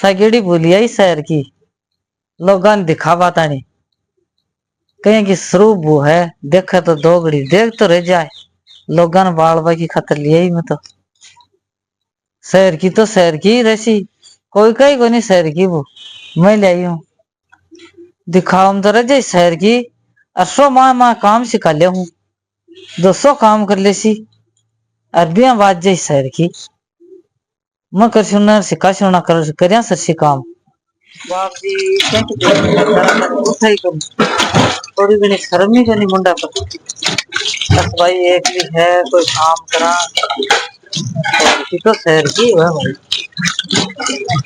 सगेड़ी बोली आई शहर की लोगों ने दिखावा तानी कहीं की स्वरूप वो है देखे तो दोगड़ी देख तो रह जाए लोगों ने बालवा की खतर लिया ही मैं तो शहर की रसी कोई कहीं को नहीं शहर की वो मैं ले आई हूँ दिखावा में तो रह जाए शहर की 800 माँ काम सिखा ले हूँ 200 काम कर ले सी अरबियां बाज जाए शहर की मैं कर सुना सिखा सुना कर सरसी काम बाप जी थोड़ी घनी शर्म नहीं करनी मुंडा पर बस भाई एक भी है कोई काम करा तो शहर की है भाई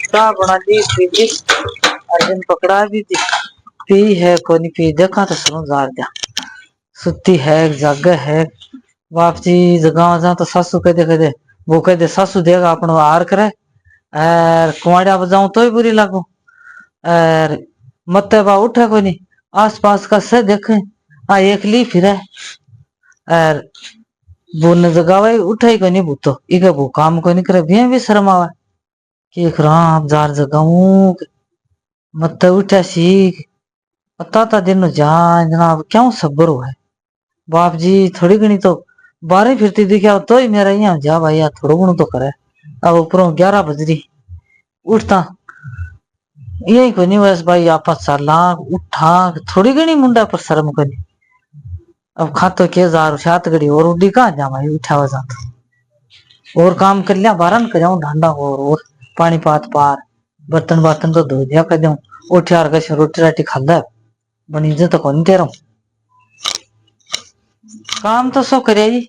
क्या बना दी पी अर्जुन पकड़ा भी थी पी है कोई नहीं पी देखा तो सुनो जार दिया सुती है जगह है बाप जी जगह जा तो सासू कह दे वो कह दे सासू देगा अपनो आर करे और कुआड़िया बजाऊं तो ही बुरी लागू और मत बा उठे कोई नहीं आस पास का से देखे आ एक ली फिर और वो न जगावे उठे ही कोई नहीं भूतो इके वो काम कोई नहीं करे भी शर्म आवे कि राम जार जगाऊं मत उठा सीख पता था दिन जान जनाब क्यों सब्र हुआ है बाप जी थोड़ी घनी तो बारह फिरती दिखा तो ही मेरा यहाँ जा भाई यार थोड़ा गुण तो करे अब ऊपरों 11 बज रही उठता यही को नहीं बस भाई आप चला उठा थोड़ी घनी मुंडा पर शर्म को नहीं अब खातो के जार 7 घड़ी और उड़ी कहा जा भाई उठा हुआ जाता और काम कर लिया बारन कर जाऊं ढांडा और पानी पात पार बर्तन बर्तन तो धो दिया कर दूं उठियार का रोटी राटी खा ले बनी जे तो कौन तेरा काम तो सो करे ही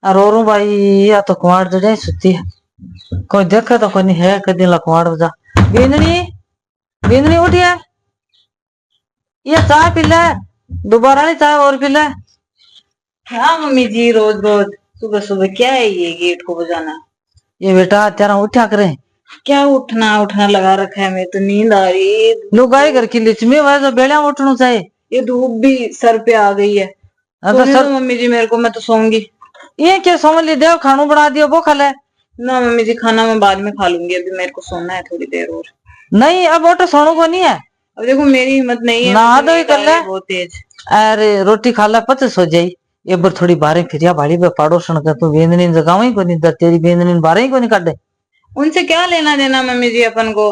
और भाई या तो कुआड़ जड़े सुती है कोई देखे तो कोई है कदी लकवाड़ बजा बिंदनी बिंदनी उठिए ये चाय पी ले दोबारा नहीं चाय और पी ले हाँ मम्मी जी रोज रोज सुबह सुबह क्या है ये गेट को बजाना ये बेटा तेरा उठा करे क्या उठना उठना लगा रखा है मैं तो नींद आ रही है लुगाई घर की लिचमी वैसे बेड़ा उठना चाहिए ये धूप भी सर पे आ गई है तो सर मम्मी जी मेरे को मैं तो सोऊंगी ये क्या समझ ली देव खानू बना दियो वो खा ले ना मम्मी जी खाना मैं बाद में खा लूंगी अभी मेरे को सोना है थोड़ी देर और नहीं अब वो तो सोनू को नहीं है अब देखो मेरी हिम्मत नहीं है ना तो ही कर ले बहुत तेज अरे रोटी खा ले पच सो जाई ये बार थोड़ी बारे फिरिया भाड़ी पे पड़ोसन का तू बेंदनी जगाव ही को नहीं तेरी बेंदनी बारे ही को नहीं काटे उनसे क्या लेना देना मम्मी जी अपन को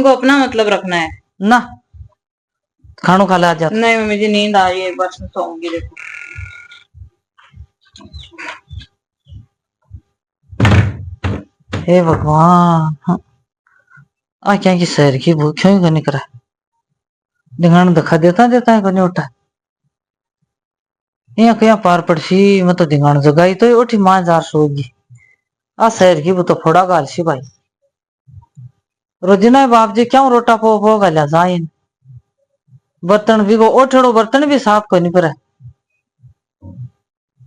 अपना मतलब रखना है ना खानू खा ले आ जा नहीं मम्मी जी नींद आ रही है एक बार सोऊंगी देखो हे भगवान आ क्या की शहर की भूख क्यों ही नहीं करा दिखान दिखा देता देता है कोनी उठा यहाँ कहीं पार पड़सी मैं तो धिंगाण जगाई तो उठी मां जार सोगी आ शहर की वो तो फोड़ा गाल सी भाई रोजिना बाप जी क्यों रोटा पो गल्या जाए बर्तन भी को ओठड़ो बर्तन भी साफ को नहीं पड़ा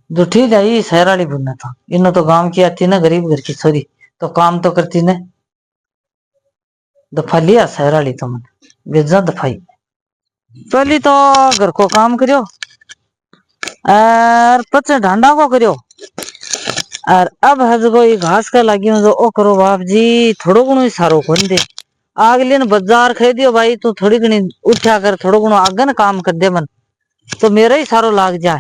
जो ठीक है ये शहर वाली बुनना था इन्हों तो गांव की आती ना गरीब घर की छोरी तो काम तो करती ने दफा लिया शहर वाली तो मन बेजा दफाई पहली तो घर को काम करियो और पचे ढांडा को करियो और अब है जो ये घास का लागी जो ओ करो बाप जी थोड़ो गुणो सारो खोन दे आगले ने बाजार खरीदियो भाई तू थोड़ी घनी उठा कर थोड़ो गुणो आगन काम कर दे मन तो मेरा ही सारो लाग जाए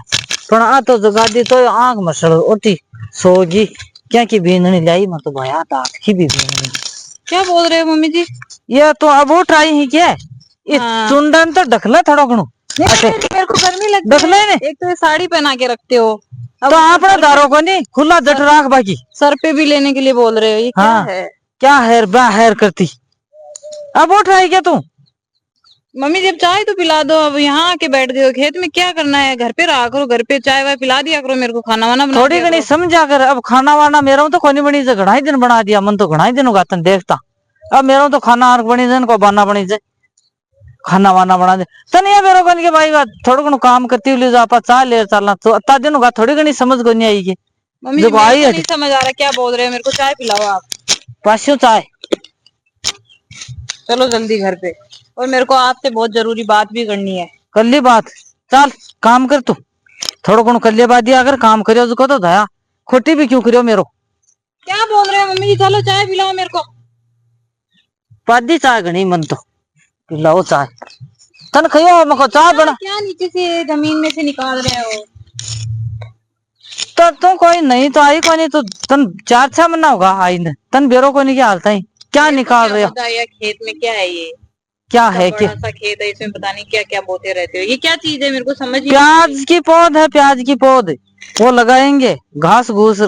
पण आ तो जगा दी तो आंख मसल उठी सोगी क्या की बीननी लाई मैं तो भाया दांत की भी बीननी क्या बोल रहे हो मम्मी जी ये तो अब वो ट्राई ही क्या ये चुंडन तो ढकला थोड़ा गुणो मेरे को गर्मी लगती है एक तो ये साड़ी पहना के रखते हो तो अपना दारों को नहीं खुला जट राख बाकी सर पे भी लेने के लिए बोल रहे हो ये हाँ, क्या हेर बा हेर करती अब उठ रही क्या तू मम्मी जब चाय तो पिला दो अब यहाँ आके बैठ गए हो खेत में क्या करना है घर पे रहा करो घर पे चाय वाय पिला दिया करो मेरे को खाना वाना बना थोड़ी घनी समझा कर अब खाना वाना मेरा तो कोनी बनी से घना ही दिन बना दिया मन तो घना ही दिन होगा तन देखता अब मेरा तो खाना आर बनी जाए को बाना बनी जाए खाना वाना बना दे तन ये मेरे को के भाई थोड़ा घणो काम करती हुई आप चाय ले चलना तो अत्ता दिन होगा थोड़ी घनी समझ को नहीं आई के मम्मी मेरे को नहीं समझ आ रहा क्या बोल रहे हो मेरे को चाय पिलाओ आप पासियों चाय चलो जल्दी घर पे और मेरे को आपसे बहुत जरूरी बात भी करनी है कर ली बात चल काम कर तू थोड़ा घणो कर लिया बात दिया अगर काम करियो उसको तो दया खोटी भी क्यों करियो मेरो क्या बोल रहे हो मम्मी जी चलो चाय पिलाओ मेरे को पादी चाय घनी मन तो पिलाओ चाय तन खयो मको चाय बना क्या नीचे से जमीन में से निकाल रहे हो? तो कोई नहीं तो आई कोनी तो तन 4-6 महीना होगा आई ने तन बेरो कोनी की हालत है क्या मेरे को निकाल क्या रहे हो पता यार खेत में क्या है ये? क्या इतना है कि बड़ा सा खेत है, इसमें पता नहीं क्या क्या बोते रहते हो। ये क्या चीज है, मेरे को समझ ही नहीं आ रही। प्याज की पौध है प्याज की पौध वो लगाएंगे घास घूस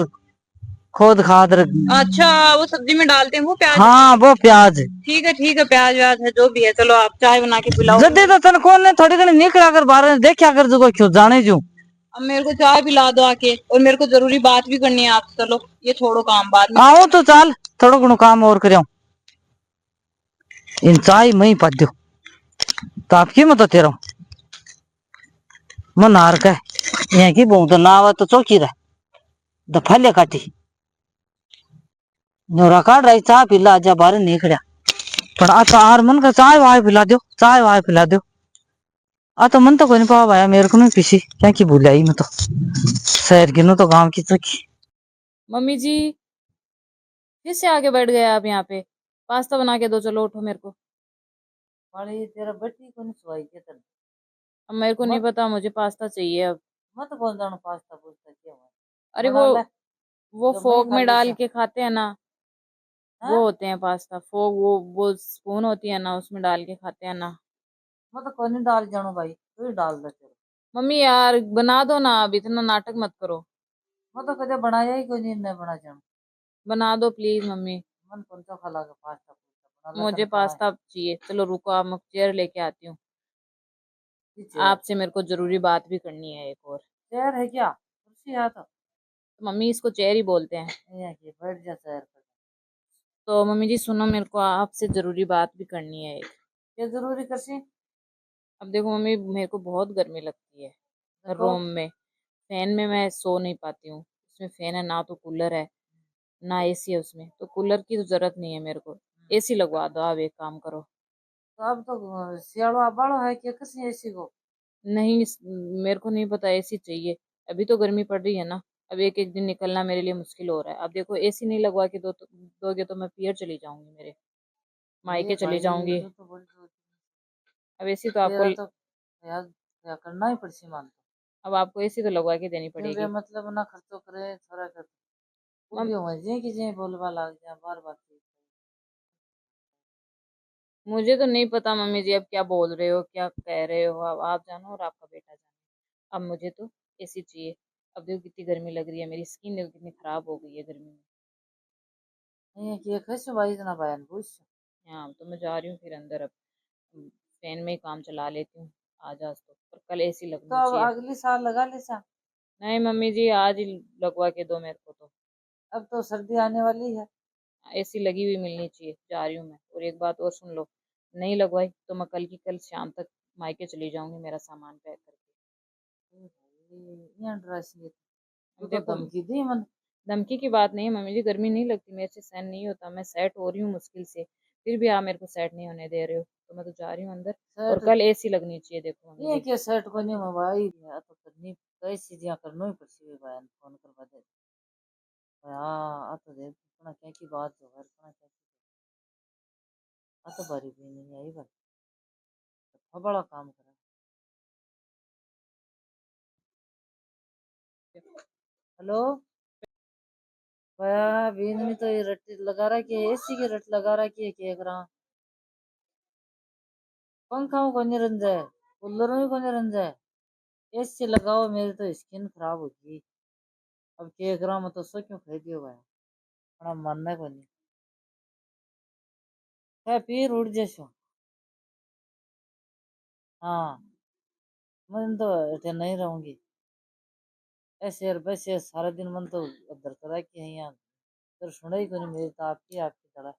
खोद खाद अच्छा, वो सब्जी में डालते हैं वो प्याज? हाँ वो प्याज ठीक है, प्याज व्याज है जो भी है, चलो आप चाय बना के पिलाओ। जदे तो तन कौन ने थोड़ी घनी निकला कर बाहर देखा कर जो क्यों जाने जो अब मेरे को चाय पिला दो आके, और मेरे को जरूरी बात भी करनी है आपसे। चलो ये छोड़ो काम, बाद में। आओ तो चाल थोड़ा घणो काम और करो इन चाय मई पद दो तो आपकी मत तेरा मन हार का यहाँ की बहु तो ना तो चौकी रह दफाले काटी नोरा काट रही चाय पिला जा बाहर नहीं खड़ा पर आ आर मन का चाय वाय पिला दो चाय वाय पिला दो आ तो मन तो कोई नहीं पावा भाया मेरे को नहीं पीसी क्या की भूलाई मैं तो शहर की नो तो गांव की चौकी मम्मी जी फिर से आके बैठ गए आप यहाँ पे। पास्ता बना के दो, चलो उठो मेरे को। वाली तेरा बेटी को नहीं सुवाई के तन अब मेरे को नहीं मत पता, मुझे पास्ता चाहिए अब। मत बोल जानो पास्ता पूछता क्या हुआ अरे बना ले वो जो मैं फोक खा में ले डाल सा के खाते हैं ना, वो हाँ होते हैं पास्ता। फोक, वो स्पून होती है ना, उसमें डाल के खाते हैं ना। मत कोई नहीं डाल जानो भाई तू ही डाल दे तेरे मम्मी यार बना दो ना, अब इतना नाटक मत करो। मैं तो कदे बनाया ही कोई नहीं मैं बना जाऊं बना दो प्लीज मम्मी। मन कौन सा खा लागे पास्ता पूछता बना मुझे ले कहा है पास्ता चाहिए, चलो रुको, आप मैं चेयर लेके आती हूँ। चेयर आपसे मेरे को जरूरी बात भी करनी है एक और। चेयर है क्या कुर्सी है तो तो मम्मी इसको चेयर ही बोलते हैं। यहाँ की बैठ जा चेयर पर तो मम्मी जी सुनो, मेरे को आपसे जरूरी बात भी करनी है एक। ये जरूरी करसी अब देखो मम्मी, मेरे को बहुत गर्मी लगती है देखो रूम में। फैन में मैं सो नहीं पाती हूँ। उसमें फैन है ना, तो कूलर है ना एसी है उसमें, तो कूलर की तो जरूरत नहीं है मेरे को। एसी लगवा दो, आप एक काम करो। तो अब तो सियाड़ो आबाड़ो है क्या किसी ऐसी को नहीं मेरे को नहीं पता, एसी चाहिए। अभी तो गर्मी पड़ रही है ना, अब एक एक दिन निकलना मेरे लिए मुश्किल हो रहा है। अब देखो एसी नहीं लगवा के दोगे तो मैं पियर चली जाऊंगी, मेरे ये मायके चली भाई जाऊंगी। जो तो बड़ी अब एसी तो आपको तेरा तो यार क्या करना ही पड़सी मान अब आपको एसी तो लगवा के देनी क्यों बे पड़ेगी। मतलब ना खर्चो करे थोड़ा कर वो मम, भी हो जे कि जे बोलवा लाग जा बार बार मुझे तो नहीं पता मम्मी जी, अब क्या बोल रहे हो क्या कह रहे हो, अब आप जानो और आपका बेटा जानो। अब मुझे तो एसी चाहिए। अब देखो कितनी गर्मी लग रही है, मेरी स्किन देखो कितनी खराब हो गई है गर्मी में। नहीं कि कैसे भाई इतना बयान पूछ हाँ तो मैं जा रही हूँ फिर अंदर अब। फैन में ही काम चला लेती हूँ आज आज तो, पर कल एसी तो लगनी अब चाहिए। अगली साल लगा ले सा नहीं मम्मी जी, आज ही लगवा के दो मेरे को तो। अब तो सर्दी आने वाली है एसी लगी हुई मिलनी चाहिए, जा रही हूँ मैं। और एक बात और सुन लो, नहीं लगवाई तो मैं कल की कल शाम तक मायके चली जाऊंगी, मेरा सामान पैक करके। यहाँ ड्रेस ये तू अब तो देखो, धमकी दी मन धमकी की बात नहीं है मम्मी जी, गर्मी नहीं लगती मेरे से, सहन नहीं होता, मैं सेट हो रही हूँ मुश्किल से, फिर भी आप मेरे को सेट नहीं होने दे रहे हो, तो मैं तो जा रही हूँ अंदर। और शर्ट कल एसी लगनी चाहिए देखो मम्मी ये जी। क्या शर्ट को नहीं मोबाइल या तो करनी कैसी दिया करनो ही पड़सी बयान फोन करवा दे हाँ आ तो देख इतना क्या की बात जो है इतना क्या आ तो बारी भी नहीं आई बात तो बड़ा काम करा हेलो भया बीन में तो ये रट लगा रखी है एसी की रट लगा रखी है क्या करा पंखा को नहीं रंजा है कूलर में को नहीं रंजा है एसी लगाओ मेरी तो स्किन खराब होगी अब क्या करा मैं तो सो क्यों खाई दियो भाई बड़ा मानना को नहीं है फिर उड़ जैसो हाँ मैं तो ऐसे नहीं रहूंगी ऐसे यार बस ये सारा दिन मन तो उधर करा कि है यहाँ तो सुना ही कोनी मेरी तो आपकी चढ़ा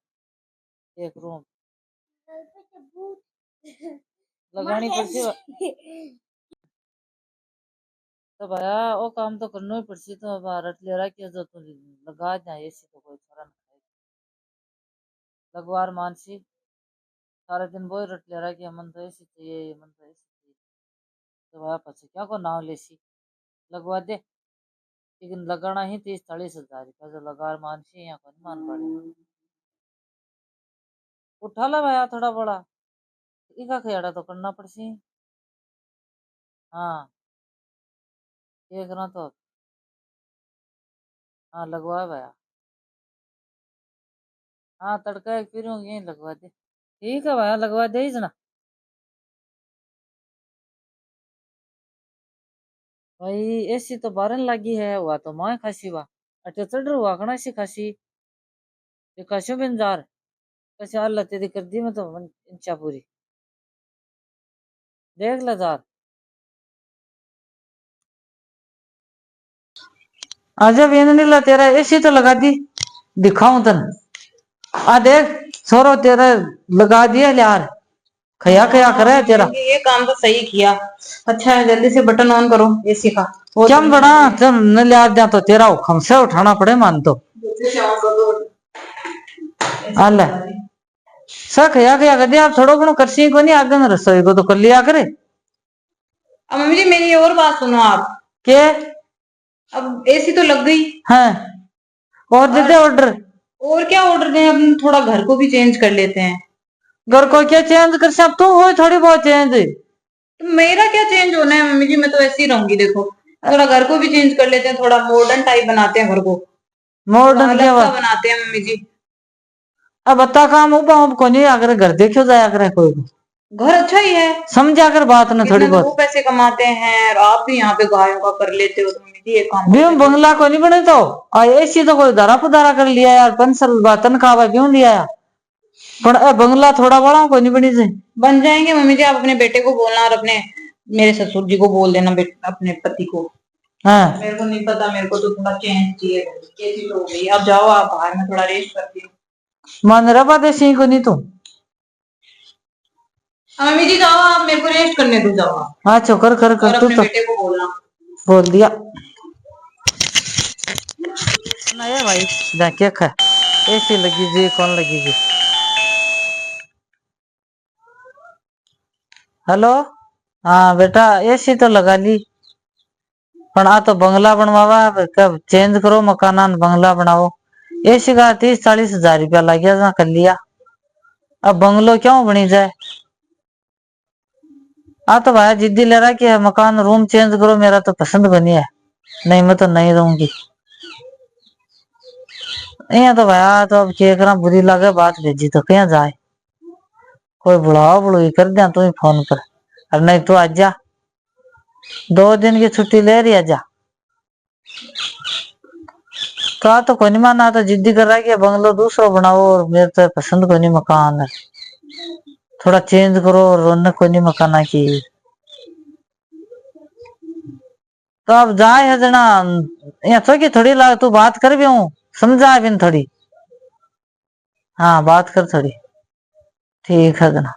एक रूम लगानी पड़ती तो भया वो काम तो करना ही पड़सी तो अब रट ले रहा कि जो तू लगा जाए ऐसी तो कोई छोरा ना लगवार मानसी सारा दिन वो ही रट ले रहा कि मन तो ऐसी चाहिए मन तो ऐसी चाहिए तो भया पछे क्या को नाम लेसी लगवा दे लेकिन लगाना ही 30-40 हजार का जो लगार मानसी यहाँ को नहीं मान पड़े उठा ला भाया थोड़ा बड़ा इका खयाड़ा तो करना पड़सी। हाँ देख रहा तो। हाँ लगवा भाया। हाँ तड़का एक फिर यही लगवा दे। ठीक है भाया लगवा दे ना। भाई ऐसी तो बारन लगी है हुआ तो मैं खासी वा अटे चढ़ हुआ कना सी खासी ये खासो बिंजार कैसे अल्लाह तेरी कर दी मैं तो इंचा पूरी देख ले जार आजा बेननीला तेरा ऐसी तो लगा दी दिखाऊं तन आ देख छोरो तेरा लगा दिया यार खया खया करे तेरा ये काम तो सही किया। अच्छा है जल्दी से बटन ऑन करो एसी का। क्या बड़ा चल न लिया दिया तो तेरा हुक्म से उठाना पड़े मान तो अल्लाह सा खया खया कर दिया थोड़ो घणो करसी को नहीं आगे रसोई को तो कर लिया करे। अब मम्मी जी मेरी और बात सुनो आप के अब एसी तो लग गई हाँ और दे दे ऑर्डर और क्या ऑर्डर दें अब थोड़ा घर को भी चेंज कर लेते हैं। घर को क्या चेंज कर सब तू हो थोड़ी बहुत चेंज तो मेरा क्या चेंज होना है मम्मी जी मैं तो ऐसे ही रहूंगी देखो थोड़ा घर को भी चेंज कर लेते हैं थोड़ा मॉडर्न टाइप बनाते हैं घर को मॉडर्न अलग क्या सा बनाते हैं मम्मी जी। अब बता काम ऊपर को नहीं अगर घर देखो जाया करे कोई घर अच्छा ही है समझा कर बात ना थोड़ी इतना तो वो बहुत पैसे कमाते हैं और आप भी यहाँ पे गायों का कर लेते हो तो मम्मी जी एक काम ब्यूं बंगला को नहीं बने तो ऐसी तो कोई दारा पुदारा कर लिया यार 5 साल बाद तनख्वाह क्यों लिया यार पर बंगला थोड़ा बड़ा को नहीं बनी से बन जाएंगे मम्मी जी आप अपने बेटे को बोलना और अपने मेरे ससुर जी को बोल देना अपने पति को। हाँ मेरे को नहीं पता मेरे को तो थोड़ा चेंज चाहिए कैसी हो गई अब जाओ आप बाहर में थोड़ा रेस्ट करती हूँ। मन रबा देसी को नहीं तू मम्मी जी जाओ आप मेरे को रेस्ट करने दो जाओ आप हाँ चोकर कर और तू अपने तो बेटे को बोलना बोल दिया नहीं भाई जाके खा ऐसी लगी जी कौन लगी जी। हेलो हाँ बेटा ऐसी तो लगा ली पर आ तो बंगला बनवावा कब चेंज करो मकाना बंगला बनाओ ऐसी का 30-40 हजार रुपया लग गया कर लिया अब बंगलो क्यों बनी जाए। आ तो भाई जिद्दी ले रहा कि मकान रूम चेंज करो मेरा तो पसंद बनी है नहीं मैं तो नहीं रहूंगी यहाँ तो भाई तो अब क्या करा बुरी लगे बात भेजी तो क्या जाए कोई बुलाओ बुलाई कर दिया तू ही फोन पर और नहीं तो आज जा 2 दिन की छुट्टी ले रही आजा कहा तो कोई नहीं माना तो जिद्दी कर रहा है कि बंगलो दूसरा बनाओ और मेरे तो पसंद कोई नहीं मकान है थोड़ा चेंज करो रौनक कोई नहीं मकाना की तो अब जाए है जना यहाँ तो कि थोड़ी लाग तू बात कर भी हूँ समझा भी थोड़ी हाँ बात कर थोड़ी ठीक है जना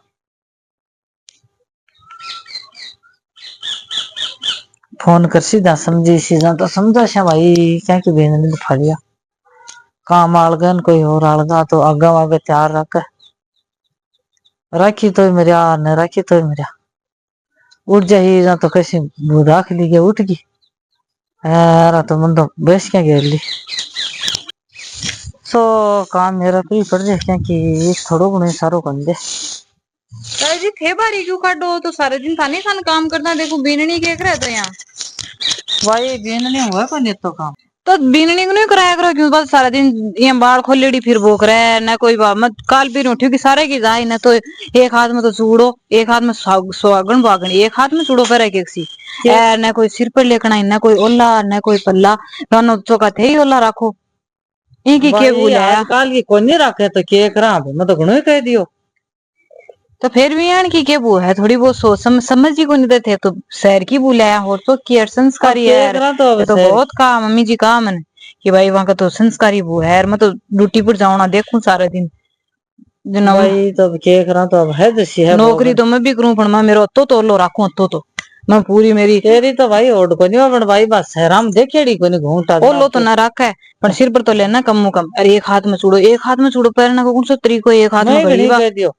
फोन कर सीधा समझी सीधा तो समझा शा भाई क्या की बेन ने फा लिया काम आलगन कोई और आलगा तो आगा आगे तैयार रख रखी तो मेरा न रखी तो मेरा उठ जाही ना तो कैसे राख ली गया उठ गई यार तो मन तो बेस क्या घेर ली सो काम मेरा तो ही पड़ जाए क्या कि थोड़ो गुणे सारो कर दे जी थे बारी क्यों काटो तो सारे दिन थाने खान काम करना देखो बीननी के रहे तो यहाँ भाई बेन नहीं हुआ कोई तो काम तो बीननी को नहीं कराया करो क्यों बस सारा दिन ये बाल खोलेड़ी फिर भोक रहा है ना कोई मत काल पीर उठी की सारे की जाए ना तो एक हाथ में तो चूड़ो एक हाथ में सुहागन बागन एक हाथ में चूड़ो पर एक सी ना कोई सिर पर लेकना ना कोई ओला ना कोई पल्ला दोनों चौका थे ही ओला रखो इनकी के बोला आजकल की कोई नहीं रखे तो के करा मैं तो घणो ही कह दियो तो फिर भी यान की क्या वो है थोड़ी बहुत सोच समझ ही को नहीं देते तो शहर की बुलाया हो तो की संस्कारी है तो बहुत काम मम्मी जी काम है कि भाई वहां का तो संस्कारी वो है मैं तो ड्यूटी पर जाऊँ ना देखूं सारा दिन भाई तो के करा तो अब है जैसी है नौकरी तो मैं भी करूं पर मैं मेरा तो लो राखू तो मैं पूरी मेरी तेरी तो भाई ओड को नहीं पण भाई बस हैराम देखेड़ी को नहीं घूंटा ओ लो तो ना रखा है पर सिर पर तो लेना कम कम अरे एक हाथ में चूड़ो एक हाथ में चूड़ो पहनने का कौन सा तरीको एक हाथ में घड़ी बा दियो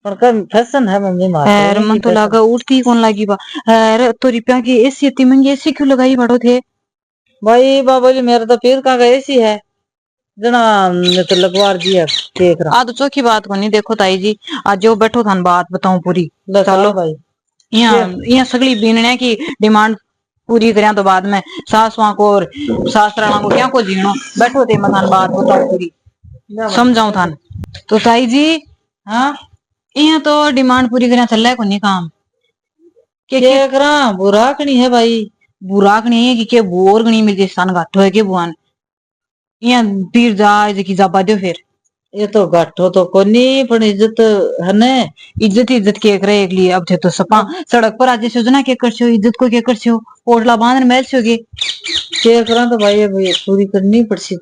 पर कम फैशन है मम्मी मार अरे मन तो लागा उठती कौन लागी बा अरे तो रुपया की एसी इतनी महंगी एसी क्यों लगाई बड़ो थे भाई बाबा जी मेरा तो पीर का एसी है जना ने तो लगवार दिया देख रहा। आ तो चौकी बात को नहीं। देखो ताई जी, आज जो बैठो थान बात बताऊं पूरी। चलो भाई यहाँ सगली बीनने की डिमांड पूरी करें तो बाद में सासुआ को और सासराणा को क्या को जीणो। बैठो थे मैं थान बात बताऊं पूरी, समझाऊं थान। तो ताई जी, हाँ यहाँ तो डिमांड पूरी करें चल रहा है कोनी काम के देख रहा बुरा कनी है भाई। बुराक नहीं है कि बोर गणी मेरे स्थान गाठो है के बुआन यहाँ पीर जाए जे की जाबा दो फिर। ये तो गाठो तो कोनी पण इज्जत है ने। इज्जत के करे एक लिए अब थे तो सपा सड़क पर आज योजना के कर छो, इज्जत को के कर छो, पोटला बांधन मैल छोगे क्या करा तो भाई अब ये पूरी करनी पड़सी।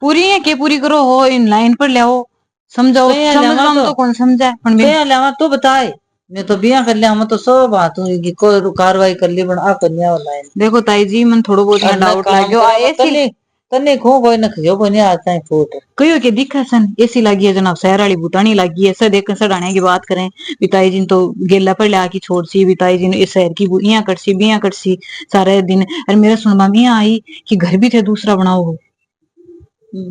पूरी है के पूरी करो हो इन लाइन पर ले आओ, समझाओ। समझ तो कौन समझा है तू बताए। मैं तो बिया कर लिया, मैं तो सब बात हुई कोई कार्रवाई कर ली बन आ करनिया वाला है। देखो ताई जी मन थोड़ो बहुत डाउट लाग्यो ऐसी तने खो कोई न खियो कोई आज ताई फोट कहियो के दिखा सन ऐसी लगी है जनाब शहर वाली भूतानी लगी है। ऐसा देख सड़ाने की बात करें बिताई जी तो गेला पर ले आकी छोड़ सी बिताई जी ने इस शहर की बुइयां कटसी बियां कटसी सारे दिन। अरे मेरा सुनवा में आई कि घर भी थे दूसरा बनाओ हो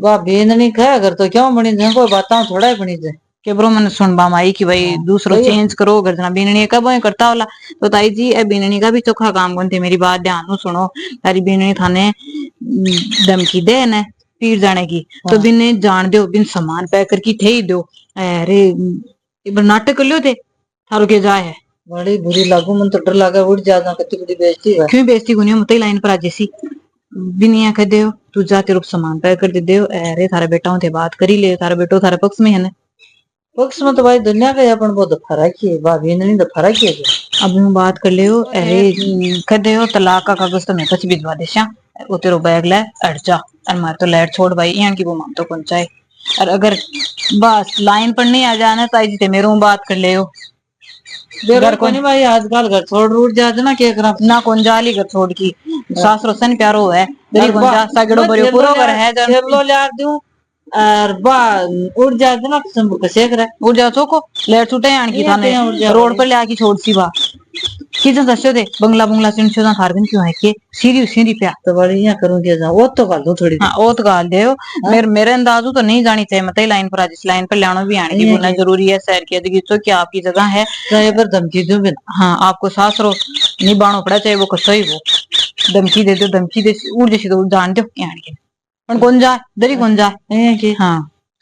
बा बेंदनी कह अगर तो क्यों बनी जाए कोई बात थोड़ा ही बनी जाए के ब्रो मन सुनबा में आई कि भाई दूसरो चेंज करो घर जना बीननी कब करता होला। तो ताई जी ए बीननी का भी चोखा काम करते मेरी बात ध्यान नु सुनो। तारी बीननी थाने धमकी दे न पीर जाने की तो बिन जान दो बिन सामान पैक करके थे ही दो। अरे नाटक कर लियो थे थारो के जाए है बड़ी बुरी लागू मन तो डर लागा उड़ जाना कति बड़ी बेइज्जती है। क्यों बेइज्जती कोनी मत लाइन पर आ जैसी बिनिया कह दे तू जा तेरे सामान पैक कर दे दे। अरे थारा बेटा थे बात करी ले थारा बेटो थारा पक्ष में है ना। पक्ष में तो भाई दुनिया का अपन बहुत फर्क है भाभी नहीं तो फर्क है अब मैं बात कर लियो। अरे कह दे तलाक का कागज तो मैं कच भिजवा दे वो तेरो बैग ले अड़ जा और मैं तो लेट छोड़ भाई यहाँ की वो मान तो कौन चाहे। और अगर बस लाइन पर नहीं आ जाना तो आई मेरे बात कर ले घर को नहीं भाई आजकल घर छोड़ रूट जा ना क्या करा ना कौन जाली घर छोड़ की सासरो सन प्यारो है दरी कौन जा सगड़ो बरियो पूरो घर है चलो यार दूं और बा उड़ जा ना संभू का सेक रहा उड़ जा चोको लेट छूटे आन की थाने रोड पर ले आके छोड़ सी बा किजन दस्यो दे बंगला बंगला सिन छोदा खारगन क्यों है के सीरी सीरी पे तो बड़ी यहां करूं क्या जा वो तो गाल दो थोड़ी। हां वो तो गाल दे मेरे अंदाजू तो नहीं जानी चाहिए मत लाइन पर जिस लाइन पर लानो भी आने की बोलना जरूरी है शहर की अधिगीचो कि आपकी जगह है चाहे पर धमकी दूं बिन। हां आपको सासरो निभानो पड़ा चाहे वो कसो ही वो धमकी दे दो धमकी दे उड़ जैसी तो जान दो यहाँ के पण कौन जा दरी कौन जा के। हां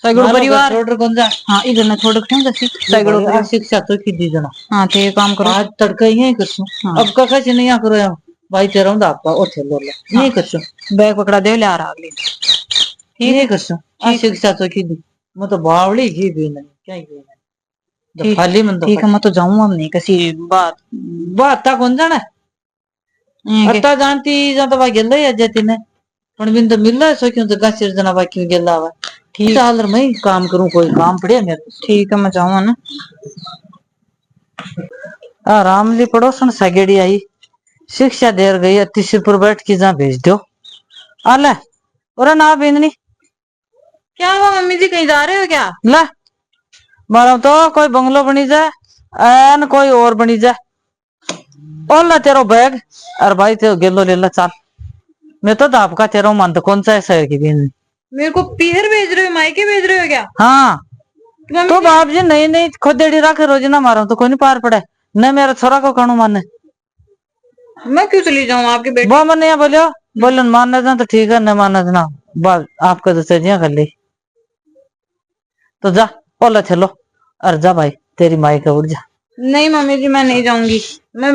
सगड़ो परिवार छोड़ कौन जा। हां इधर ना छोड़ क्यों जैसी सगड़ो परिवार शिक्षा तो की दी जना। हां ते काम करो आज तड़का ही करसू अब का कैसे नहीं करो यार भाई तेरा हूं आपका ओ थे लो नहीं करसू बैग पकड़ा दे ले आ रहा अगले ठीक है करसू आज शिक्षा तो की दी मैं तो बावड़ी की भी नहीं क्या ही खाली मन तो ठीक है मैं तो जाऊं अब नहीं किसी बात ता कौन जाना अत्ता जानती जा तो भाई गेल ही जाती ने पण बिन तो मिल रहा सो क्यों तो गाछ जना भाई क्यों गेला हुआ ठीक है मैं काम करूं कोई काम पड़े मेरे ठीक है मैं जाऊं ना। रामली पड़ोसन सगेड़ी आई शिक्षा देर गई 30 पर बैठ के जा भेज दो आले और ना बिंदनी क्या हुआ मम्मी जी कहीं जा रहे हो क्या। ला मारा तो कोई बंगलो बनी जाए एन कोई और बनी जाए ओला तेरो बैग और भाई तेरो गेलो ले ला चाल मैं तो आपका तेरो मन तो कौन सा है शहर की बिंदनी मेरे को पीहर भेज रहे हो मायके भेज रहे हो क्या। हाँ तो बाप जी नहीं नहीं खुदेड़ी रखे रोज ना मारो तो कोई नहीं पार पड़े न मेरा छोरा को कानू माने मैं क्यों चली जाऊं आपके बेटे वो मन यहाँ बोलो बोलन मानना था तो ठीक है न मानना ना बात आपका तो चलिया कर ली तो जा ओला चलो और जा भाई तेरी माई का उड़ जा। नहीं मम्मी जी मैं नहीं जाऊंगी मैं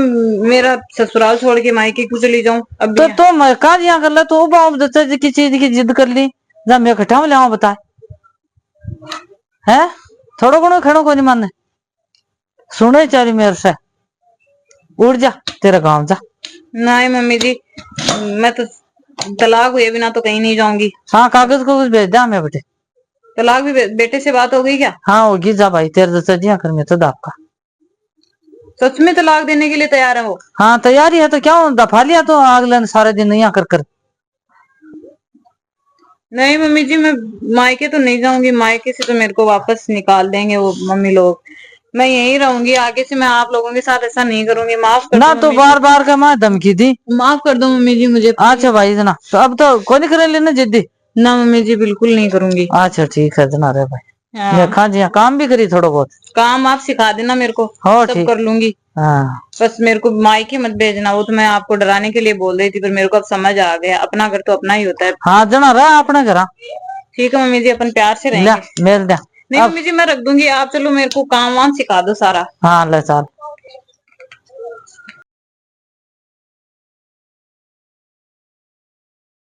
मेरा ससुराल छोड़ के मायके क्यों चली जाऊं अब तो मैं कहा यहाँ कर ले तो बाप की चीज की जिद कर ली जा मैं इकट्ठा में ले बता है थोड़ा घणो खड़ो को नहीं माने सुने चारी मेरे से उड़ जा तेरा गांव जा। नहीं मम्मी जी मैं तो तलाक हुए बिना तो कहीं नहीं जाऊंगी। हाँ कागज को कुछ भेज दे मैं बेटे तलाक भी बेटे से बात हो गई क्या। हाँ होगी जा भाई तेरे तो जिया कर मैं तो आपका सच में तलाक देने के लिए तैयार है वो। हाँ तैयारी है तो क्या दफा लिया तो अगले सारे दिन यहाँ कर नहीं मम्मी जी मैं मायके तो नहीं जाऊंगी मायके से तो मेरे को वापस निकाल देंगे वो मम्मी लोग मैं यहीं रहूंगी आगे से मैं आप लोगों के साथ ऐसा नहीं करूंगी माफ कर ना तो बार बार का मैं धमकी दी माफ कर दो मम्मी जी मुझे। अच्छा भाई ना तो अब तो कोई नहीं करे लेना जिद्दी ना मम्मी जी बिल्कुल नहीं करूंगी। अच्छा ठीक है जना रे भाई। हाँ। देखा जी हाँ, काम भी करी थोड़ा बहुत। काम आप सिखा देना मेरे को, हो सब ठीक। कर लूंगी। हाँ बस मेरे को मायके मत भेजना, वो तो मैं आपको डराने के लिए बोल रही थी, पर मेरे को अब समझ आ गया, अपना घर तो अपना ही होता है। हाँ जना रहा अपना घर। ठीक है मम्मी जी, अपन प्यार से ले रहेंगे। मेल दे। नहीं मम्मी जी मैं रख दूंगी, आप चलो मेरे को काम वाम सिखा दो सारा। हाँ ले चल।